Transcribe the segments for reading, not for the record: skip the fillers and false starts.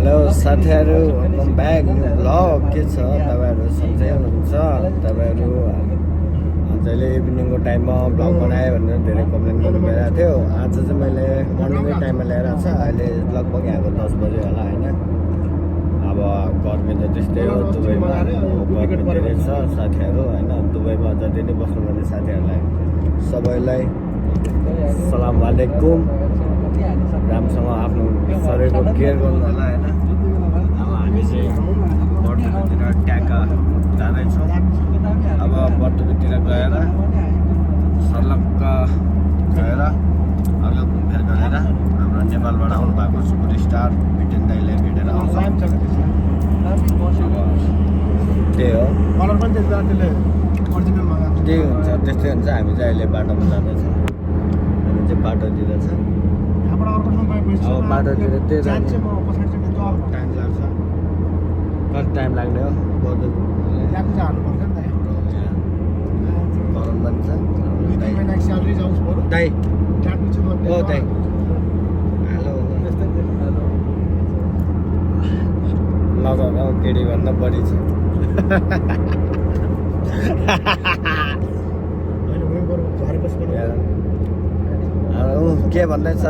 Hello साथीहरू, welcome back new vlog. के छ तपाईँहरू सन्चै हुनुहुन्छ? तपाईँहरू जहिले इभिनिङको टाइममा भ्लग बनाएँ भनेर धेरै कम्प्लेन गर्नु भइरहेको थियो। आज चाहिँ मैले मर्निङकै टाइममा ल्याएर छ। अहिले लगभग यहाँको 10 बज्यो होला होइन। अब गर्मी त त्यस्तै हो दुबईमा, गर्मी धेरै छ साथीहरू होइन। दुबईमा जति नै बस्नुपर्ने साथीहरूलाई सबैलाई सलाम वालेकुम। राम्रोसँग आफ्नो शरीरको केयर गर्नु होला होइन। अब हामी चाहिँ बटुकोतिर ट्याक्का जाँदैछौँ। अब बटुकोतिर गएर सलक्क गएर अर्को घुमफेर गरेर हाम्रो नेपालबाट आउनु भएको सुपर स्टार बिटेन दाइले भेटेर आउँछ। त्यही हो, त्यही हुन्छ, त्यस्तै हुन्छ। हामी चाहिँ अहिले बाटोमा जाँदैछौँ। हामी चाहिँ बाटोतिर छ। अब बाटोतिर त्यही जान्छ। टाइम लाग्छ, कति टाइम लाग्ने हो? गरम बन्छ दाइ। ओ दाइ, हेलो लगाउन केटीभन्दा बढी छ। के भन्दैछ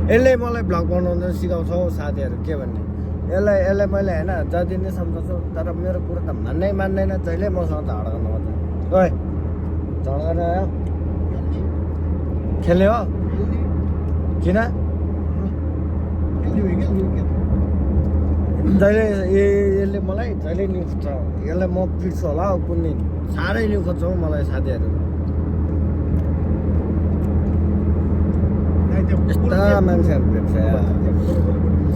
यसले मलाई भ्लग बनाउन सिकाउँछ हौ साथीहरू। के भन्ने यसलाई मैले होइन जति नै सम्झाउँछु, तर मेरो कुरो त मान्दैन। जहिले मसँग झगडा गर्न मात्र। ओए झगडा गर्न आयो खेल्ने हो किन? जहिले यसले मलाई जहिले नि खोज्छ। यसलाई म पिट्छु होला हौ कुन दिन। साह्रै नि खोज्छ हौ मलाई साथीहरू। यस्ता मान्छेहरू भेट्छ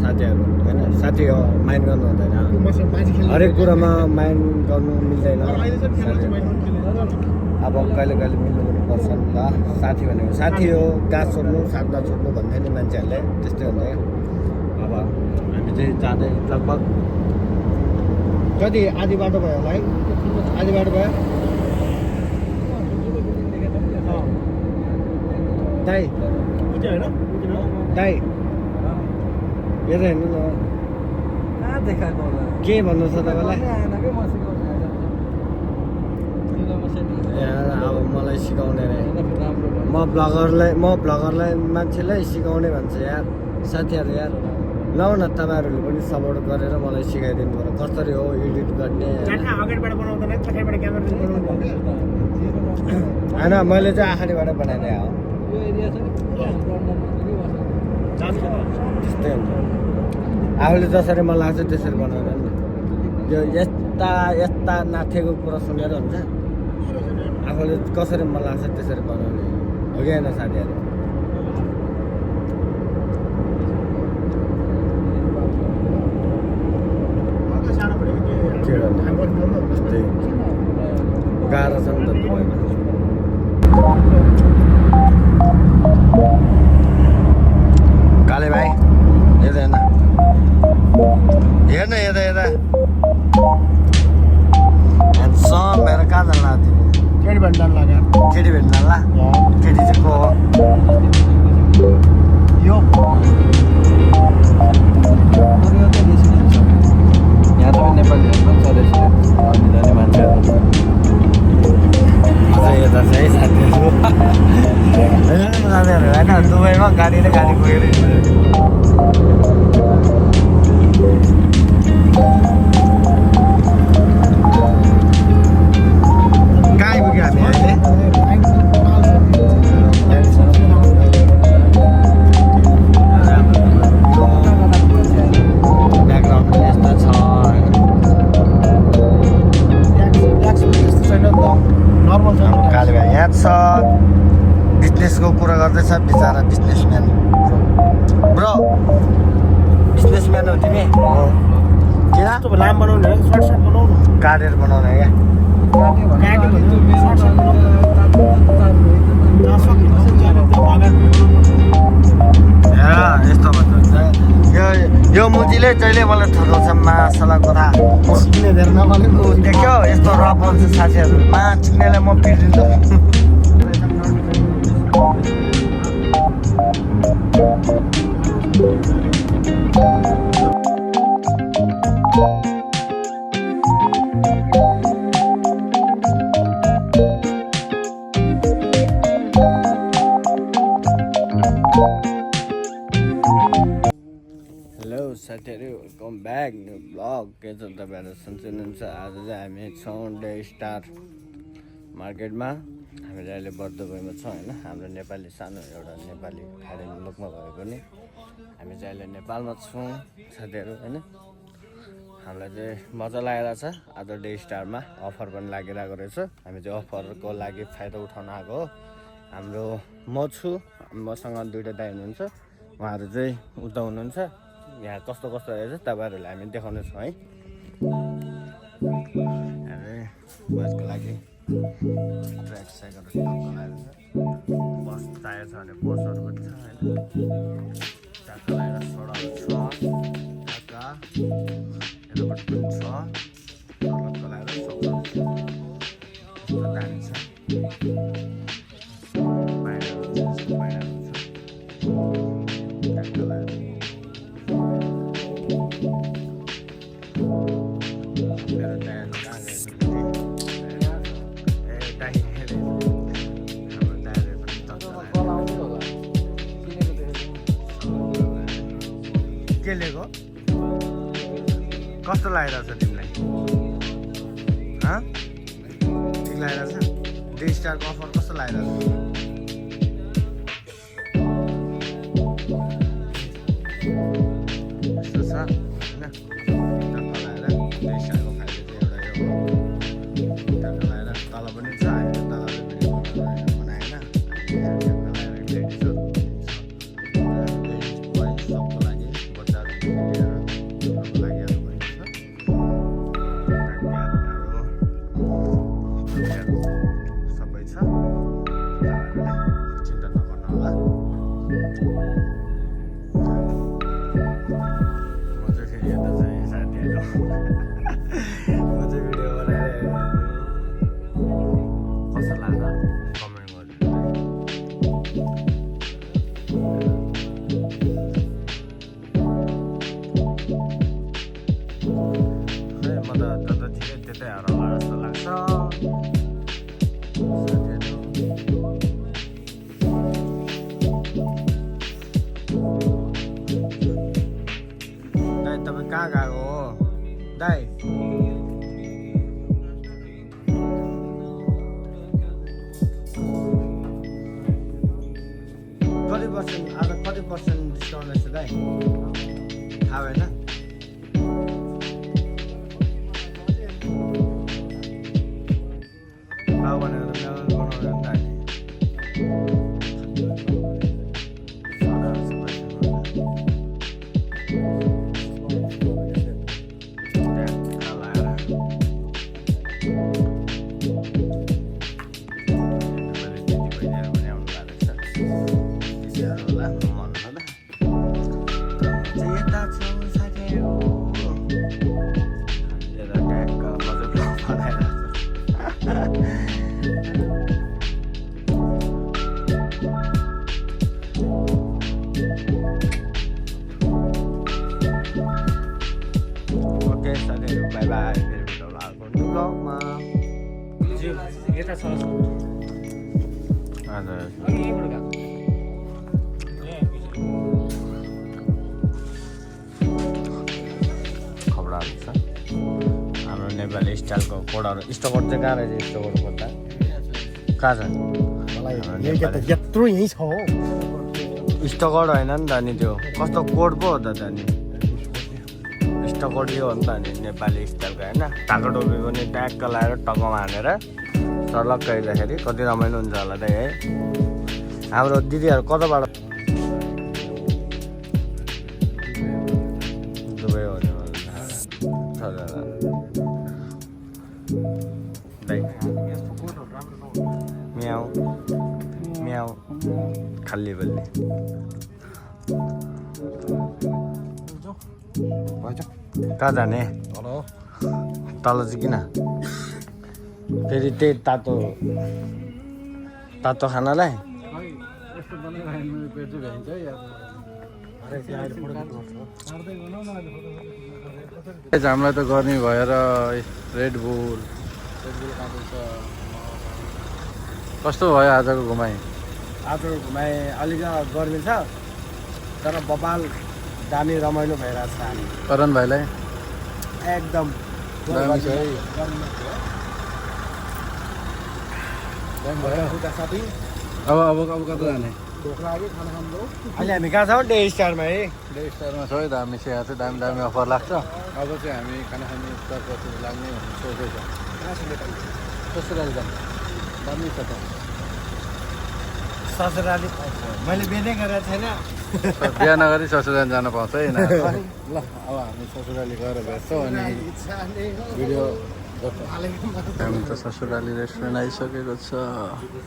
साथीहरू होइन। साथी हो, माइन्ड गर्नु हुँदैन। हरेक कुरामा माइन्ड गर्नु मिल्दैन। अब कहिले कहिले मिल्नु पनि पर्छ नि त। साथी भनेको साथी हो, गाछ छोड्नु साथ नछोड्नु भन्दै नि मान्छेहरूले, त्यस्तै हुन्छ। अब हामी चाहिँ जाँदै लगभग कति आधी बाटो भयो होला है? आधी बाटो भयो दाइ। दाइ हेर्नु हेर्नु न के भन्नु छ तपाईँलाई? अब मलाई सिकाउने रे। म ब्लगरलाई मान्छेलाई सिकाउने भन्छ यार साथीहरू। यार लौ न तपाईँहरूले पनि सपोर्ट गरेर मलाई सिकाइदिनु पर्यो कसरी हो एडिट गर्ने होइन। मैले चाहिँ आखिरीबाट बनाइदिएँ हो। त्यस्तै हुन्छ। आफूले जसरी मन लाग्छ त्यसरी बनाएर नि। यो यस्ता नाथेको कुरा सुनेर हुन्छ। आफूले कसरी मन लाग्छ त्यसरी बनाउने हो कि होइन साथीहरू? त्यस्तै गाह्रो छ नि त दुबईमा। काले भाइ हेर्दैन, हेर्न हेर्दा मेरो कहाँ जान लाग्यो? केटी भेट्न जान लाग्यो। केटी भेट्न जान ला? केटी चाहिँ को हो? यो यहाँ त नेपालीहरू पनि छ रेसिडेन्ट जाने मान्छेहरू यता चाहिँ साथीहरू होइन। दुबईमा गाडीले गाडी पुगेर कहाँ आइपुग्यो हामी अहिले? ब्याकग्राउन्ड पनि यस्तो छ। काले भाइ यहाँ छ, बिजनेसको कुरा गर्दैछ बिचरा। बिजनेसम्यान ब्रो, बिजनेसम्यान हो तिमी? किन लाम बनाउने हो? सर्ट बनाउनु, काटेर बनाउने क्या? यस्तो भन्छ यो मुजीले जहिले मलाई ठगाउँछ मासला कुरा देख्यो। यस्तो रफ हुन्छ साथीहरू। चिन्नेलाई म पिटिदिन्छु। साथीहरू वेलकम ब्याक न्यू ब्लग के छ तपाईँहरू सन्चै हुनुहुन्छ आज चाहिँ हामी छौँ डे स्टार मार्केटमा हामी चाहिँ अहिले बर्दुबईमा छौँ होइन हाम्रो नेपाली सानो एउटा नेपाली खाडी मुलुकमा भए पनि हामी चाहिँ अहिले नेपालमा छौँ साथीहरू होइन हामीलाई चाहिँ मजा लागेको छ आज डे स्टारमा अफर पनि लागिरहेको रहेछ हामी चाहिँ अफरको लागि फाइदा उठाउन आएको हो हाम्रो म छु मसँग दुईवटा दाइ हुनुहुन्छ उहाँहरू चाहिँ उता हुनुहुन्छ यहाँ कस्तो कस्तो रहेछ तपाईँहरूलाई हामी देखाउनेछौँ है हामी बसको लागि ट्र्याक साइकलहरू टक्क लगाएर बस चाहिएको छ भने बसहरू पनि छ होइन टक्क लगाएर सडकहरू छ टक्क यतापट्टि पनि छ टक्क लगाएर सडकहरू छ यस्तो दामी छ बाहिरहरू छ बाहिरहरू छ टक्क लगाएर मेरो दाइहरू कहाँ गएछ ए दाइ हाम्रो दाइहरू पनि के लिएको कस्तो लागिरहेछ तिमीलाई ठिक लागिरहेछ डे स्टारको अफर कस्तो लागिरहेछ यस्तो छ होइन टक्क लगाएर डे स्टारको फाइदा चाहिँ एउटा यो टक्क लगाएर तल पनि छ होइन तल बनाएन टक्क लगाएर लेडिजहरू बोइज सबको लागि बच्चाहरू लिएर सबको लागि पनि छ सबै छ चिन्ता नगर्नु होला म चाहिँ फेरि यता चाहिँ साथीहरू म चाहिँ भिडियो बनाएर कस्तो लाग्छ कमेन्ट गरिदिनु म त जतातिर त्यतै हराउला जस्तो लाग्छ दाइ तपाईँ कहाँ गएको हो दाइ कति पर्सेन्ट आज कति पर्सेन्ट डिस्काउन्ट रहेछ दाइ थाहा भएन थाहा भनेर बनाउने ओके साथीहरू बाई बाई फेरि भेटौँला अर्को न्यू ब्लगमा यता छ हजुर खबरहरू छ हाम्रो नेपाली स्टाइलको कोडहरू स्टकआउट चाहिँ कहाँ रहेछ स्टकआउट खोज्दा कहाँ छ यत्रो यहीँ छ हो स्टकआउट होइन नि त अनि त्यो कस्तो कोड पो हो त नि स्टकआउट यो हो नि त अनि नेपाली स्टाइलको होइन ढाका टोपी पनि ट्याक्क लगाएर टक्कमा हानेर सर्लक्क हेर्दाखेरि कति रमाइलो हुन्छ होला त है हाम्रो दिदीहरू कताबाट दुबई हो म्याउ म्याउ खाली बल्ने कहाँ जाने तल चाहिँ किन फेरि त्यही तातो तातो खानालाई हामीलाई त गर्ने भएर रेड बुल कस्तो भयो आजको घुमाइ आजको घुमाइ अलिक गर्मी छ तर बबाल दामी रमाइलो भइरहेको छ हामी करण भाइलाई एकदम दामी छ है। अब कता जाने अहिले हामी कहाँ छौँ डे स्टारमा है डे स्टारमा छ है दामी छ यहाँ चाहिँ दामी दामी अफर लाग्छ अब चाहिँ हामी खाना खाने तर्फतिर लाग्ने भन्ने सोचेको छ ससुराली जाने दामी छ त ससुराली मैले बिहे गरेको छैन बिहा नगरी ससुराली जान पाउँछ है ल अब हामी ससुराली गएर भेट्छौँ अनि भिडियो हामी त ससुराली रेस्टुरेन्ट आइसकेको छ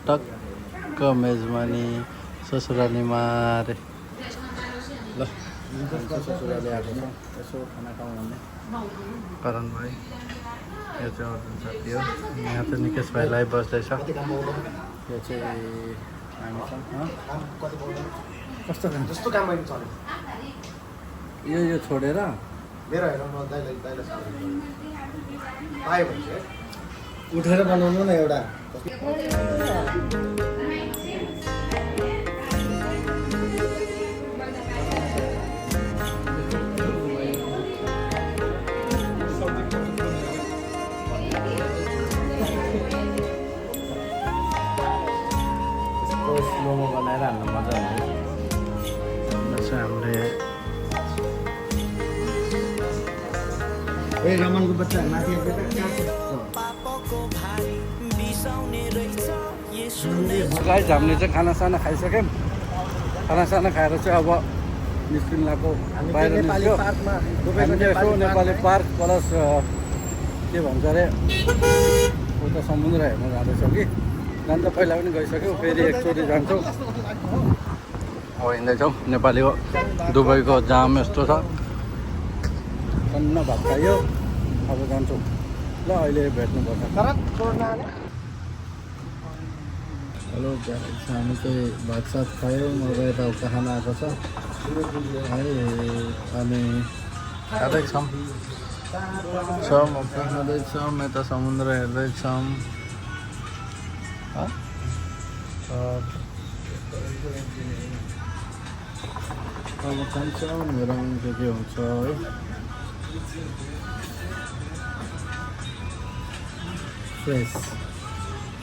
टक्क मेजमानी ससुरालीमा रे ल ससुराली आएको छ यसो खाना खाउँ भन्ने करण भाइ यो चाहिँ अर्जुन साथी हो यहाँ चाहिँ निकेश भाइ लाइभ बस्दैछ यो चाहिँ हामी छौँ कस्तो काम जस्तो काम अहिले चल्यो यो छोडेर मेरो हेर म दाइलाई पायो भने चाहिँ उठेर बनाउनु न एउटा मोमो बनाएर हाल्नु मजा आउँछ हामीले ए रमनको बच्चा माथि गाइस हामीले चाहिँ खानासाना खाइसक्यौँ खानासाना खाएर चाहिँ अब निस्किनु लाग्यो बाहिर निस्क्यो हामी चाहिँ यसो नेपाली पार्क प्लस के भन्छ अरे उता समुद्र हेर्न जाँदैछौँ कि जान त पहिला पनि गइसक्यौँ फेरि एकचोटि जान्छौँ अब हिँड्दैछौँ नेपालीको दुबईको जाम यस्तो छ सन्न भात खायो अब जान्छौँ ल अहिले भेट्नुपर्छ हेलो गाइस हामी चाहिँ भात सात खायौँ अब यता उता खाना आएको छ है अनि खाँदैछौँ खाँदैछौँ यता समुद्र हेर्दैछौँ अब खान्छौँ मेरो के हुन्छ है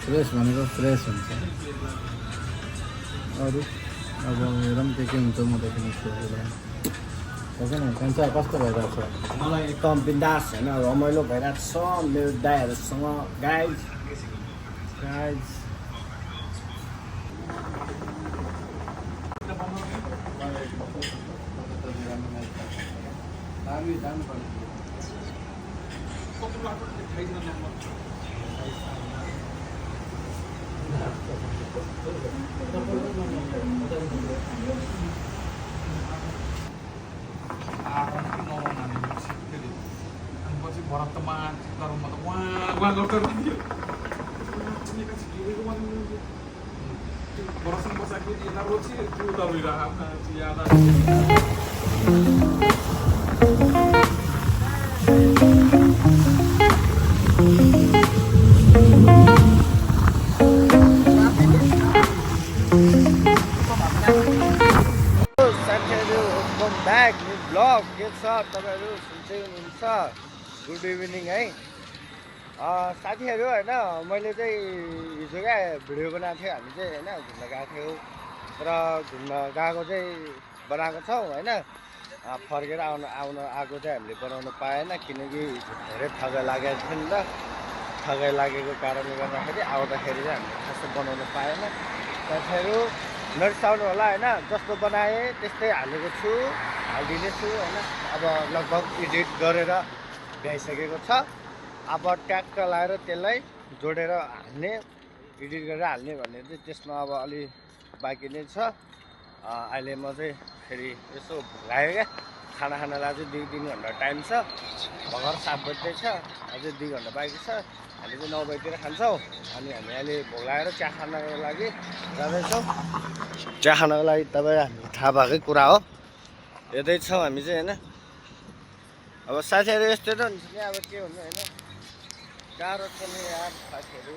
फ्रेस भनेको फ्रेस हुन्छ अरू अब हेरौँ के हुन्छ म देखिन सक्दैन खान्छ कस्तो भइरहेको छ मलाई एकदम बिन्दास होइन रमाइलो भइरहेको छ मेरो दाइहरूसँग गाइज ब्याक ब्लग के छ तपाईँहरू सुन्छै हुनुहुन्छ गुड इभिनिङ है साथीहरू होइन मैले चाहिँ हिजो क्या भिडियो बनाएको थियो हामी चाहिँ होइन घुम्न गएको थियौँ र घुम्न गएको चाहिँ बनाएको छौँ होइन फर्केर आउन आएको चाहिँ हामीले बनाउनु पाएन किनकि धेरै थगाइ लागेको थियो नि त थगाइ लागेको कारणले गर्दाखेरि आउँदाखेरि चाहिँ हामीले खासै बनाउनु पाएन साथीहरू नरिसाउनु होला होइन जस्तो बनाएँ त्यस्तै हालेको छु हालिदिनेछु होइन अब लगभग एडिट गरेर भ्याइसकेको छ अब ट्याक्क लाएर त्यसलाई जोडेर हाल्ने एडिट गरेर हाल्ने भन्ने चाहिँ त्यसमा अब अलि बाँकी नै छ अहिले म चाहिँ फेरि यसो भुलायो क्या खाना खानालाई चाहिँ 2-3 घन्टा टाइम छ भर्खर 7 बज्दैछ अझै 2 घन्टा बाँकी छ हामी चाहिँ 9 बजीतिर खान्छौँ अनि हामी अहिले भोलाएर चिया खानको लागि जाँदैछौँ चिया खानको लागि तपाईँ हामी थाहा भएकै कुरा हो हेर्दैछौँ हामी चाहिँ होइन अब साथीहरू यस्तो त हुन्छ नि अब के भन्नु होइन गाह्रो छ नि यार साथीहरू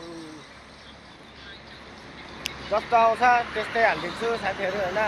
जस्तो आउँछ त्यस्तै हालिदिन्छु साथीहरू होइन